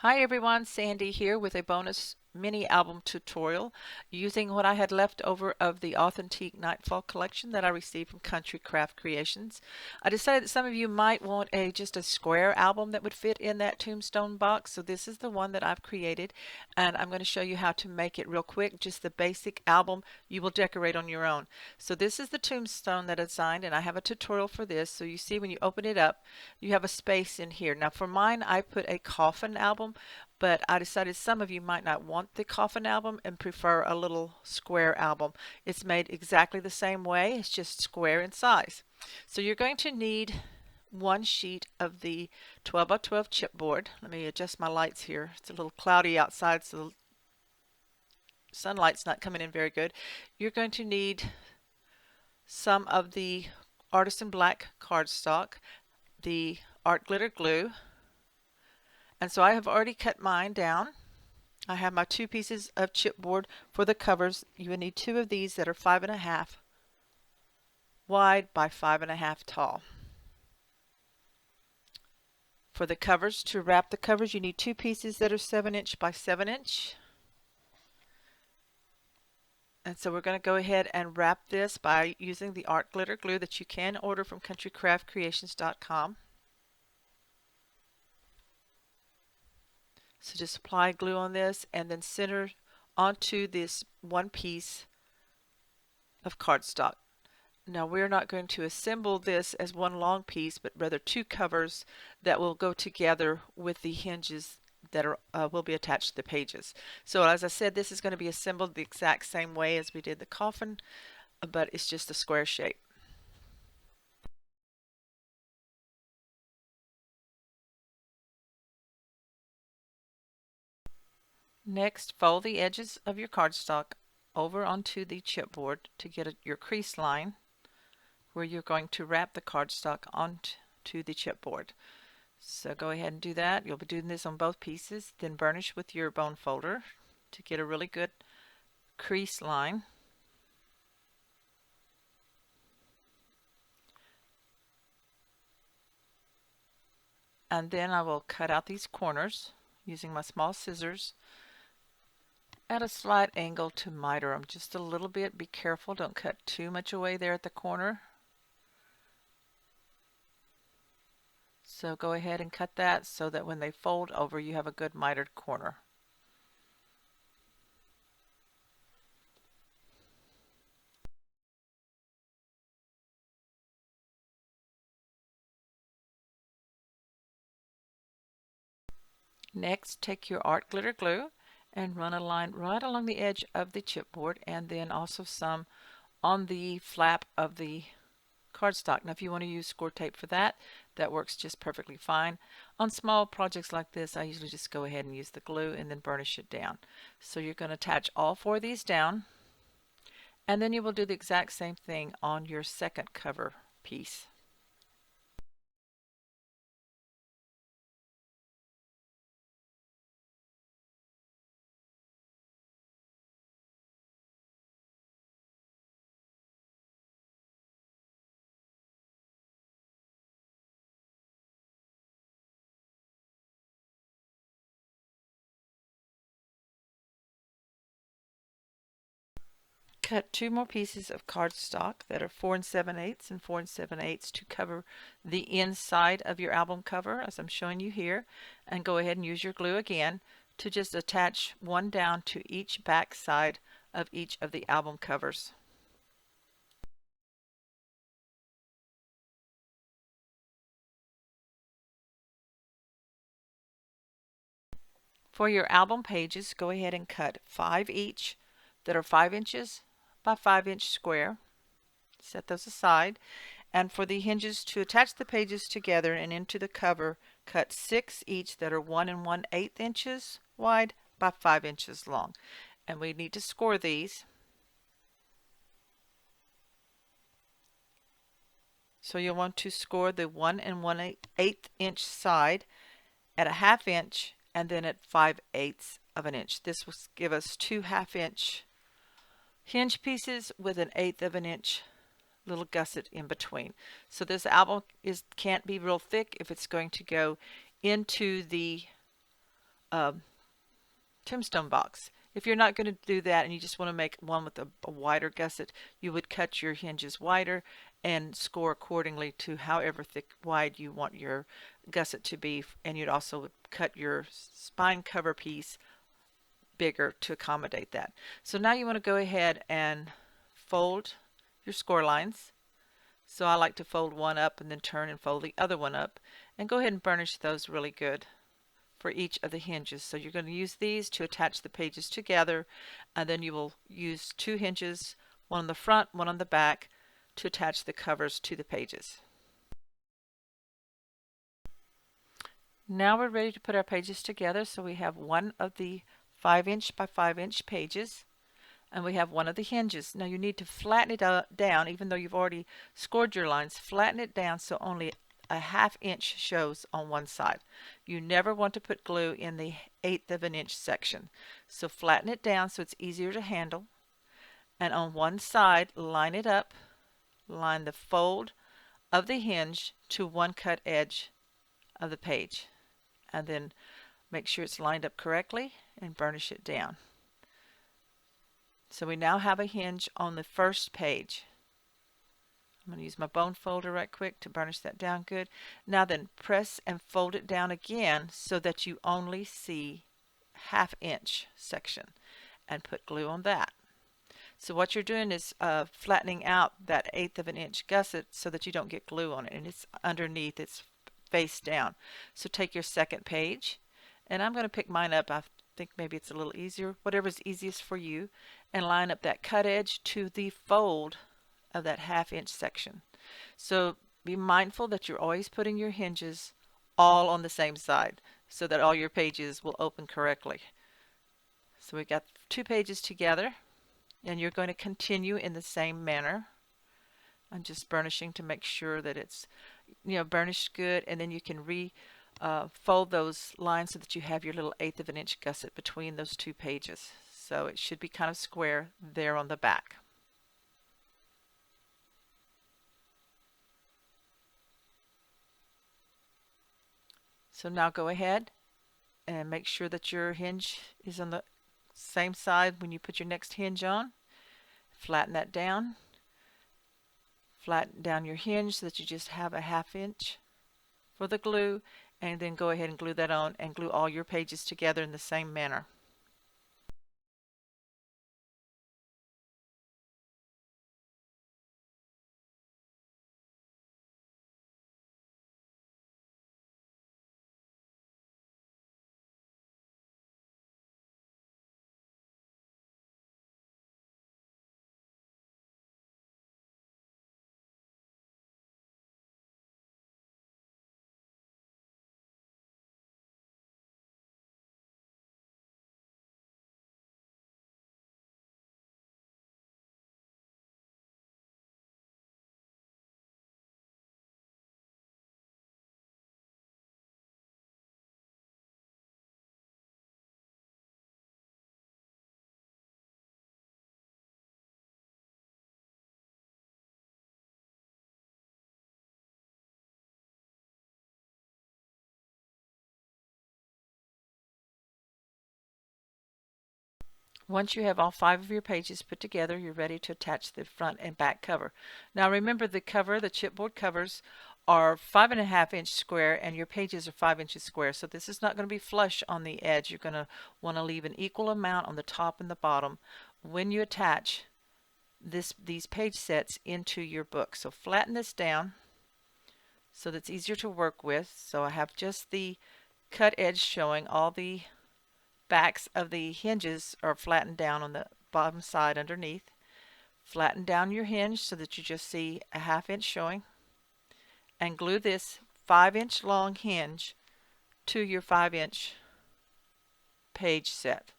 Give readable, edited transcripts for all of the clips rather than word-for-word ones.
Hi everyone, Sandy here with a bonus mini album tutorial using what I had left over of the authentic Nightfall collection that I received from Country Craft Creations. I decided that some of you might want just a square album that would fit in that tombstone box, so this is the one that I've created, and I'm going to show you how to make it real quick, just the basic album you will decorate on your own. So this is the tombstone that I designed, and I have a tutorial for this. So you see when you open it up, you have a space in here. Now for mine, I put a coffin album, but I decided some of you might not want the coffin album and prefer a little square album. It's made exactly the same way, it's just square in size. So you're going to need one sheet of the 12 by 12 chipboard. Let me adjust my lights here. It's a little cloudy outside, so the sunlight's not coming in very good. You're going to need some of the Artisan Black cardstock, the art glitter glue, and so I have already cut mine down. I have my 2 pieces of chipboard for the covers. You would need 2 of these that are 5.5 wide by 5.5 tall. For the covers, to wrap the covers, you need 2 pieces that are 7" by 7". And so we're going to go ahead and wrap this by using the art glitter glue that you can order from countrycraftcreations.com. So just apply glue on this and then center onto this 1 piece of cardstock. Now we're not going to assemble this as one long piece, but rather 2 covers that will go together with the hinges that will be attached to the pages. So as I said, this is going to be assembled the exact same way as we did the coffin, but it's just a square shape. Next, fold the edges of your cardstock over onto the chipboard to get your crease line where you're going to wrap the cardstock onto the chipboard. So go ahead and do that. You'll be doing this on both pieces. Then burnish with your bone folder to get a really good crease line. And then I will cut out these corners using my small scissors at a slight angle to miter them just a little bit. Be careful, don't cut too much away there at the corner. So go ahead and cut that so that when they fold over you have a good mitered corner. Next, take your art glitter glue and run a line right along the edge of the chipboard and then also some on the flap of the cardstock. Now if you want to use score tape for that, that works just perfectly fine. On small projects like this, I usually just go ahead and use the glue and then burnish it down. So you're going to attach all 4 of these down, and then you will do the exact same thing on your second cover piece. Cut 2 more pieces of cardstock that are 4 7/8 and 4 7/8 to cover the inside of your album cover as I'm showing you here, and go ahead and use your glue again to just attach one down to each back side of each of the album covers. For your album pages, go ahead and cut 5 each that are 5" by 5" square. Set those aside. And for the hinges to attach the pages together and into the cover, cut 6 each that are 1 1/8 inches wide by 5 inches long. And we need to score these. So you'll want to score the 1 1/8 inch side at a 1/2 inch and then at 5/8 of an inch. This will give us 2 1/2 inch hinge pieces with an 1/8 of an inch little gusset in between. So this album can't be real thick if it's going to go into the um, tombstone box. If you're not going to do that and you just want to make one with a wider gusset, you would cut your hinges wider and score accordingly to however thick wide you want your gusset to be, and you'd also cut your spine cover piece bigger to accommodate that. So now you want to go ahead and fold your score lines. So I like to fold one up and then turn and fold the other one up, and go ahead and burnish those really good for each of the hinges. So you're going to use these to attach the pages together, and then you will use two hinges, one on the front, one on the back, to attach the covers to the pages. Now we're ready to put our pages together. So we have one of the 5" by 5" pages, and we have one of the hinges. Now you need to flatten it down, even though you've already scored your lines. Flatten it down so only a 1/2 inch shows on one side. You never want to put glue in the 1/8 of an inch section. So flatten it down so it's easier to handle. And on one side, line it up. Line the fold of the hinge to one cut edge of the page. And then make sure it's lined up correctly and burnish it down. So we now have a hinge on the first page. I'm going to use my bone folder right quick to burnish that down good. Now then, press and fold it down again so that you only see 1/2 inch section, and put glue on that. So what you're doing is flattening out that 1/8 of an inch gusset so that you don't get glue on it, and it's underneath, it's face down. So take your second page, and I'm going to pick mine up. I think maybe it's a little easier, whatever's easiest for you, and line up that cut edge to the fold of that 1/2 inch section. So be mindful that you're always putting your hinges all on the same side so that all your pages will open correctly. So we got 2 pages together, and you're going to continue in the same manner. I'm just burnishing to make sure that it's burnished good, and then you can fold those lines so that you have your little 1/8 of an inch gusset between those 2 pages. So it should be kind of square there on the back. So now go ahead and make sure that your hinge is on the same side when you put your next hinge on. Flatten that down. Flatten down your hinge so that you just have a 1/2 inch for the glue, and then go ahead and glue that on and glue all your pages together in the same manner. Once you have all 5 of your pages put together, you're ready to attach the front and back cover. Now remember, the chipboard covers are 5.5 inch square, and your pages are 5 inches square. So this is not going to be flush on the edge. You're going to want to leave an equal amount on the top and the bottom when you attach these page sets into your book. So flatten this down so that's easier to work with. So I have just the cut edge showing. All the backs of the hinges are flattened down on the bottom side underneath. Flatten down your hinge so that you just see a 1/2 inch showing, and glue this 5 inch long hinge to your 5 inch page set.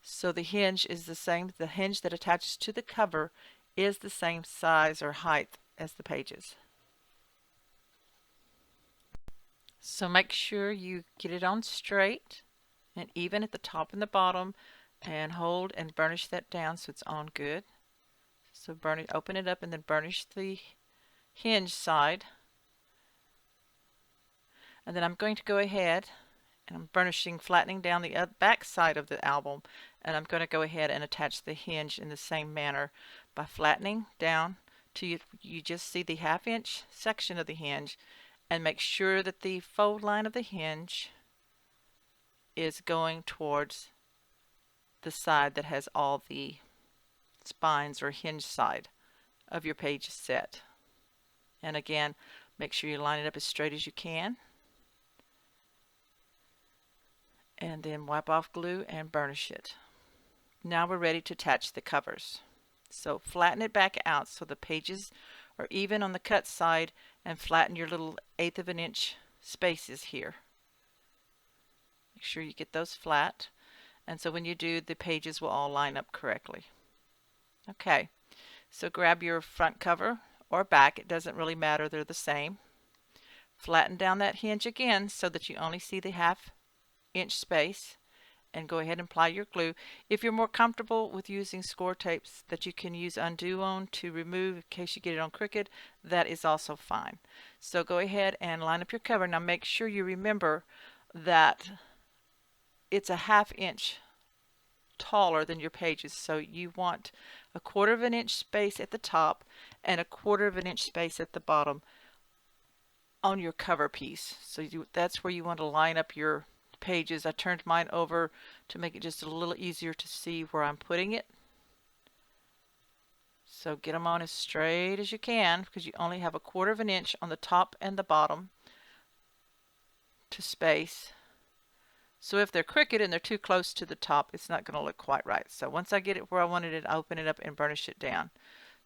So the hinge is the same, the hinge that attaches to the cover is the same size or height as the pages. So make sure you get it on straight and even at the top and the bottom, and hold and burnish that down so it's on good. So open it up and then burnish the hinge side And then I'm going to go ahead and I'm burnishing, flattening down the back side of the album, and I'm going to go ahead and attach the hinge in the same manner by flattening down till you just see the ½ inch section of the hinge, and make sure that the fold line of the hinge is going towards the side that has all the spines or hinge side of your page set. And again, make sure you line it up as straight as you can, and then wipe off glue and burnish it. Now we're ready to attach the covers. So flatten it back out so the pages are even on the cut side, and flatten your little 1/8 inch spaces here. Make sure you get those flat, and so when you do, the pages will all line up correctly. Okay, so grab your front cover or back, it doesn't really matter, they're the same. Flatten down that hinge again so that you only see the ½ inch space, and go ahead and apply your glue. If you're more comfortable with using score tapes that you can use undo on to remove in case you get it on crooked, that is also fine. So go ahead and line up your cover. Now make sure you remember that it's a ½ inch taller than your pages, so you want a 1/4 inch space at the top and a 1/4 inch space at the bottom on your cover piece. So that's where you want to line up your pages. I turned mine over to make it just a little easier to see where I'm putting it. So get them on as straight as you can, because you only have a 1/4 inch on the top and the bottom to space. So if they're crooked and they're too close to the top, it's not going to look quite right. So once I get it where I wanted it, I open it up and burnish it down.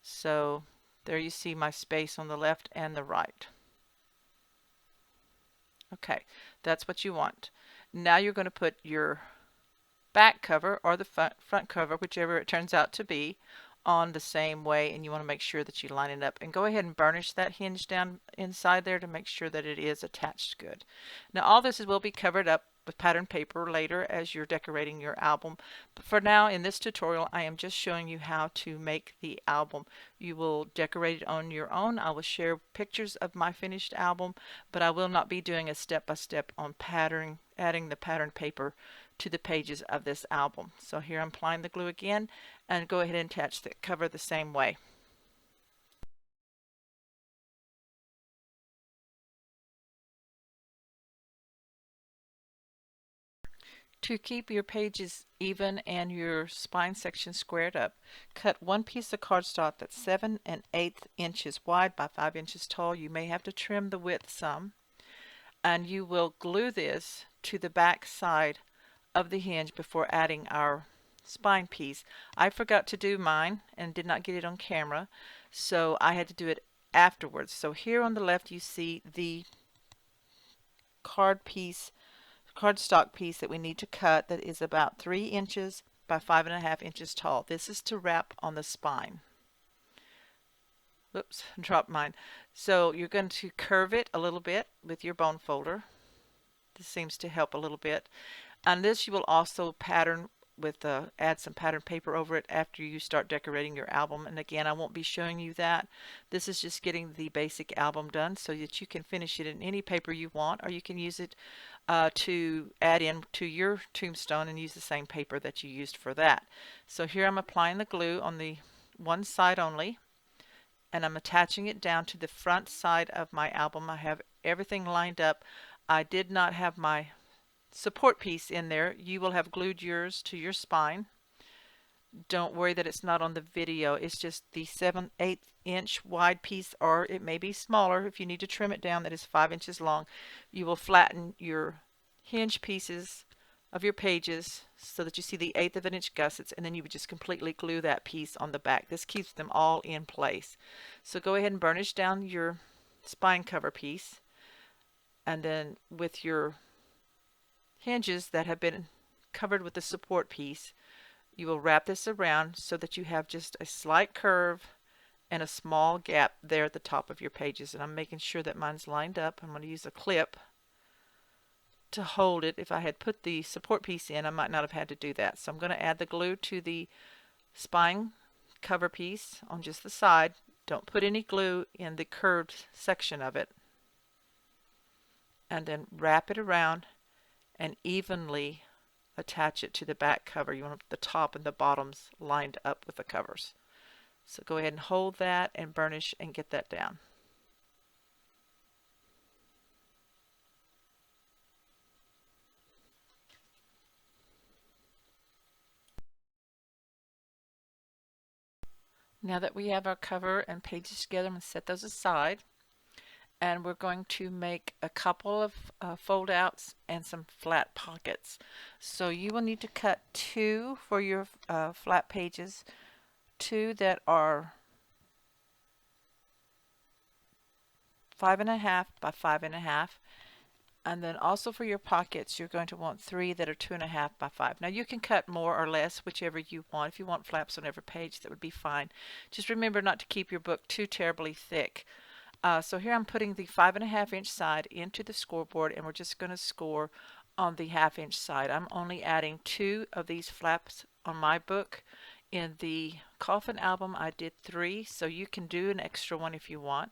So there you see my space on the left and the right. Okay, that's what you want. Now you're going to put your back cover or the front cover, whichever it turns out to be, on the same way, and you want to make sure that you line it up, and go ahead and burnish that hinge down inside there to make sure that it is attached good. Now all this will be covered up with pattern paper later as you're decorating your album, but for now in this tutorial I am just showing you how to make the album. You will decorate it on your own. I will share pictures of my finished album, but I will not be doing a step-by-step on adding the pattern paper to the pages of this album. So here I'm applying the glue again, and go ahead and attach the cover the same way. To keep your pages even and your spine section squared up, cut one piece of cardstock that's 7 1/8 inches wide by 5 inches tall. You may have to trim the width some, and you will glue this to the back side of the hinge before adding our spine piece. I forgot to do mine and did not get it on camera, so I had to do it afterwards. So here on the left you see the cardstock piece that we need to cut, that is about 3 inches by 5½ inches tall. This is to wrap on the spine. Oops, dropped mine. So you're going to curve it a little bit with your bone folder. This seems to help a little bit. On this you will also pattern with add some pattern paper over it after you start decorating your album, and again I won't be showing you that. This is just getting the basic album done so that you can finish it in any paper you want, or you can use it to add in to your tombstone and use the same paper that you used for that. So here I'm applying the glue on the one side only, and I'm attaching it down to the front side of my album. I have everything lined up. I did not have my support piece in there. You will have glued yours to your spine. Don't worry that it's not on the video. It's just the 7/8 inch wide piece, or it may be smaller if you need to trim it down, that is 5 inches long. You will flatten your hinge pieces of your pages so that you see the 1/8 inch gussets, and then you would just completely glue that piece on the back. This keeps them all in place. So go ahead and burnish down your spine cover piece, and then with your hinges that have been covered with the support piece, you will wrap this around so that you have just a slight curve and a small gap there at the top of your pages. And I'm making sure that mine's lined up. I'm going to use a clip to hold it. If I had put the support piece in, I might not have had to do that. So I'm going to add the glue to the spine cover piece on just the side. Don't put any glue in the curved section of it. and then wrap it around and evenly attach it to the back cover. You want the top and the bottoms lined up with the covers. So go ahead and hold that and burnish and get that down. Now that we have our cover and pages together, I'm going to set those aside. And we're going to make a couple of fold outs and some flat pockets. So you will need to cut 2 for your flat pages, 2 that are 5.5 by 5.5. And then also for your pockets, you're going to want 3 that are 2.5 by 5. Now you can cut more or less, whichever you want. If you want flaps on every page, that would be fine. Just remember not to keep your book too terribly thick. So here I'm putting the 5.5-inch side into the scoreboard, and we're just going to score on the 1/2-inch side. I'm only adding 2 of these flaps on my book. In the Coffin album I did 3, so you can do an extra one if you want.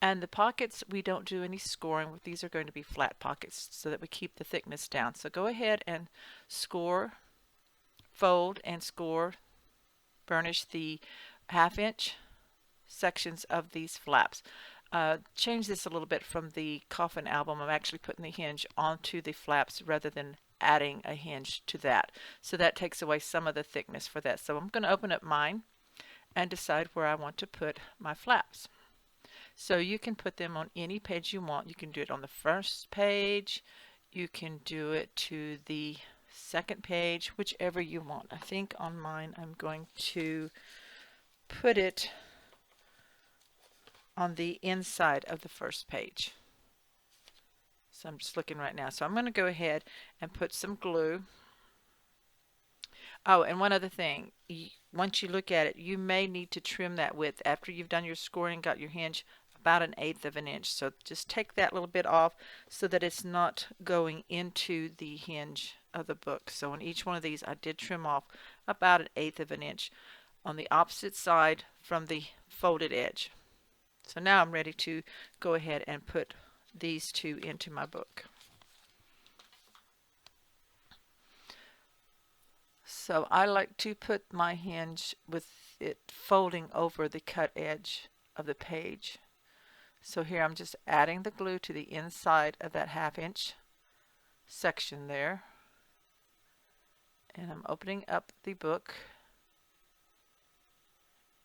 And the pockets, we don't do any scoring. These are going to be flat pockets so that we keep the thickness down. So go ahead and score, fold and score, burnish the 1/2-inch sections of these flaps. Change this a little bit from the Coffin album. I'm actually putting the hinge onto the flaps rather than adding a hinge to that. So that takes away some of the thickness for that. So I'm going to open up mine and decide where I want to put my flaps. So you can put them on any page you want. You can do it on the first page. You can do it to the second page, whichever you want. I think on mine I'm going to put it on the inside of the first page. So I'm just looking right now. So I'm going to go ahead and put some glue. Oh, and one other thing. Once you look at it, you may need to trim that width after you've done your scoring, got your hinge, about 1/8 of an inch. So just take that little bit off so that it's not going into the hinge of the book. So on each one of these I did trim off about 1/8 of an inch on the opposite side from the folded edge. So now I'm ready to go ahead and put these 2 into my book. So I like to put my hinge with it folding over the cut edge of the page. So here I'm just adding the glue to the inside of that 1/2-inch section there. And I'm opening up the book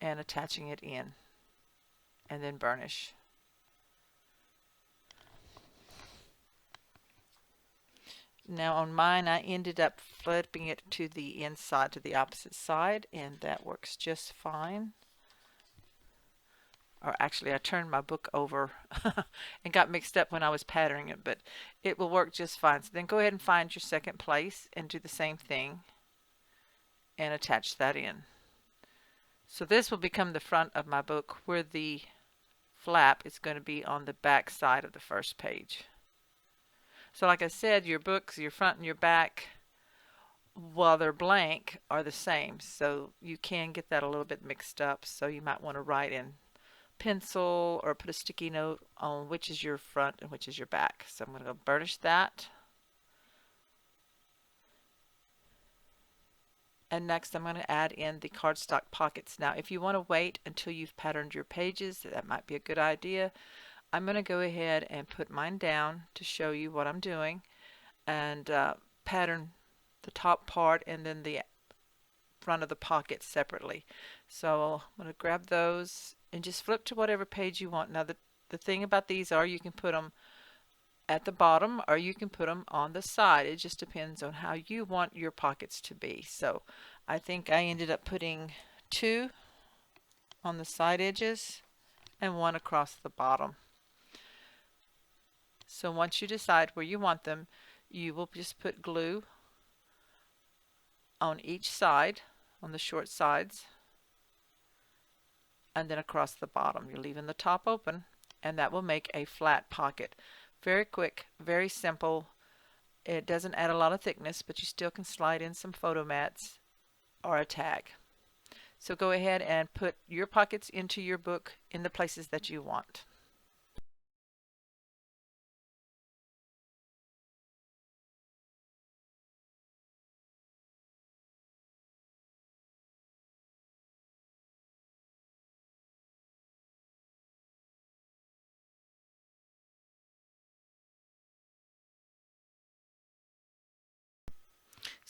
and attaching it in, and then burnish. Now on mine I ended up flipping it to the inside, to the opposite side, and that works just fine. Or actually I turned my book over and got mixed up when I was patterning it, but it will work just fine. So then go ahead and find your second place and do the same thing and attach that in. So this will become the front of my book, where the flap is going to be on the back side of the first page. So like I said, your books, your front and your back, while they're blank, are the same. So you can get that a little bit mixed up. So you might want to write in pencil or put a sticky note on which is your front and which is your back. So I'm going to go burnish that. And next I'm going to add in the cardstock pockets. Now if you want to wait until you've patterned your pages, that might be a good idea. I'm going to go ahead and put mine down to show you what I'm doing, and pattern the top part and then the front of the pocket separately. So I'm going to grab those and just flip to whatever page you want. Now the thing about these are you can put them at the bottom or you can put them on the side. It just depends on how you want your pockets to be. So I think I ended up putting 2 on the side edges and 1 across the bottom. So once you decide where you want them, you will just put glue on each side, on the short sides, and then across the bottom. You're leaving the top open, and that will make a flat pocket. Very quick, very simple. It doesn't add a lot of thickness, but you still can slide in some photo mats or a tag. So go ahead and put your pockets into your book in the places that you want.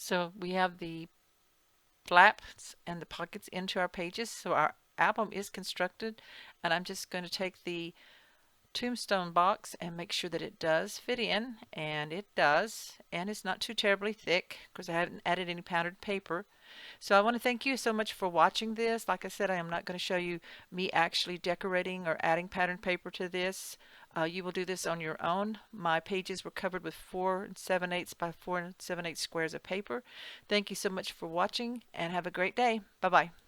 So we have the flaps and the pockets into our pages. So our album is constructed, and I'm just going to take the tombstone box and make sure that it does fit in, and it does, and it's not too terribly thick because I haven't added any powdered paper. So I want to thank you so much for watching this. Like I said, I am not going to show you me actually decorating or adding pattern paper to this. You will do this on your own. My pages were covered with 4 7/8 by 4 7/8 squares of paper. Thank you so much for watching, and have a great day. Bye bye.